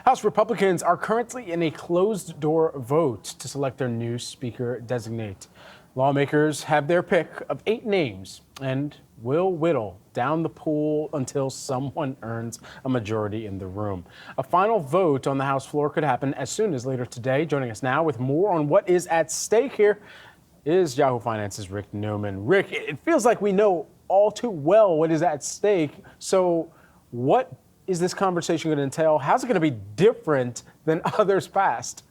House Republicans are currently in a closed-door vote to select their new Speaker designate. Lawmakers have their pick of 8 names and will whittle down the pool until someone earns a majority in the room. A final vote on the House floor could happen as soon as later today. Joining us now with more on what is at stake here is Yahoo Finance's Rick Newman. Rick, it feels like we know all too well what is at stake. So what is this conversation going to entail? How's it going to be different than others past?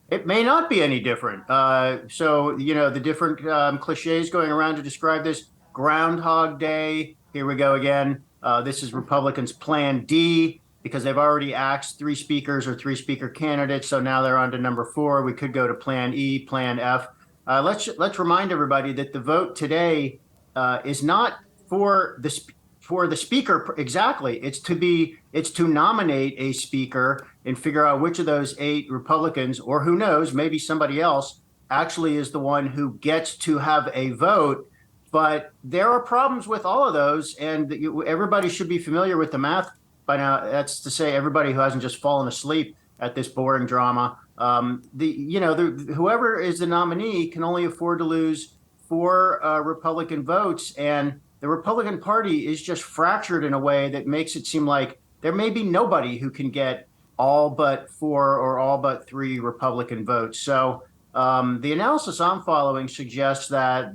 It may not be any different. The different cliches going around to describe this: Groundhog Day. Here we go again. This is Republicans' Plan D, because they've already axed 3 speakers or 3 speaker candidates. So now they're on to number 4. We could go to Plan E, Plan F. Let's remind everybody that the vote today is not for the speaker exactly. It's to nominate a speaker and figure out which of those 8 Republicans, or who knows, maybe somebody else, actually is the one who gets to have a vote. But there are problems with all of those, and everybody should be familiar with the math by now. That's to say, everybody who hasn't just fallen asleep at this boring drama. Whoever is the nominee can only afford to lose 4 Republican votes, and the Republican Party is just fractured in a way that makes it seem like there may be nobody who can get all but 4 or all but 3 Republican votes. So the analysis I'm following suggests that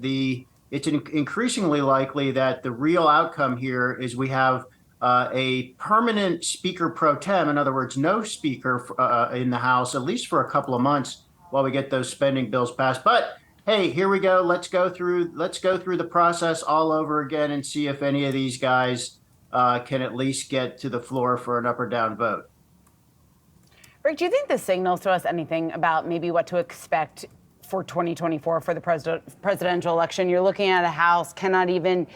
it's increasingly likely that the real outcome here is we have a permanent Speaker pro tem, in other words, no Speaker in the House, at least for a couple of months while we get those spending bills passed. But hey, here we go. Let's go through the process all over again and see if any of these guys can at least get to the floor for an up or down vote. Rick, do you think this signals to us anything about maybe what to expect for 2024 for the presidential election? You're looking at a House cannot even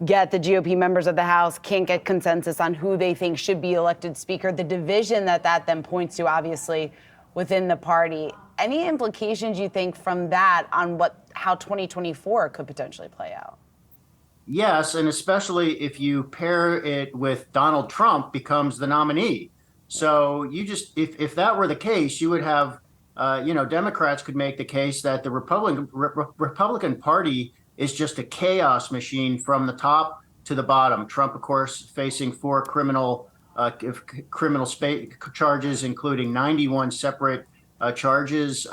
get the GOP members of the House, can't get consensus on who they think should be elected Speaker. The division that then points to, obviously, within the party. Any implications you think from that on how 2024 could potentially play out? Yes, and especially if you pair it with Donald Trump becomes the nominee. So if that were the case, you would have, Democrats could make the case that the Republican Party is just a chaos machine from the top to the bottom. Trump, of course, facing 4 criminal charges, including 91 separate charges.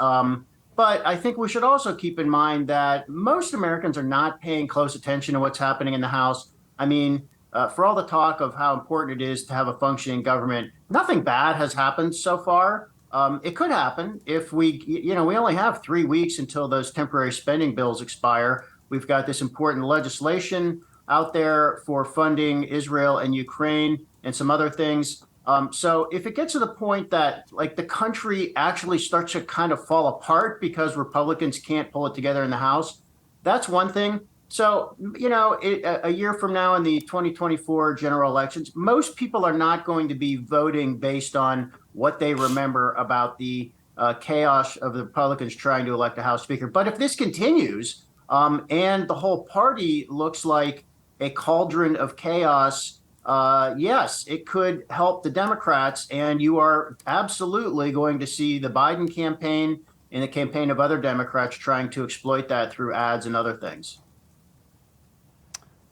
But I think we should also keep in mind that most Americans are not paying close attention to what's happening in the House. I mean, for all the talk of how important it is to have a functioning government, nothing bad has happened so far. It could happen if we only have 3 weeks until those temporary spending bills expire. We've got this important legislation out there for funding Israel and Ukraine and some other things. So if it gets to the point that the country actually starts to kind of fall apart because Republicans can't pull it together in the House, that's one thing. So, a year from now in the 2024 general elections, most people are not going to be voting based on what they remember about the chaos of the Republicans trying to elect a House Speaker. But if this continues and the whole party looks like a cauldron of chaos, yes, it could help the Democrats, and you are absolutely going to see the Biden campaign and the campaign of other Democrats trying to exploit that through ads and other things.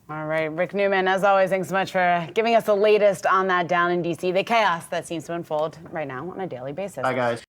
All right, Rick Newman, as always, thanks so much for giving us the latest on that down in D.C., the chaos that seems to unfold right now on a daily basis. Bye, guys.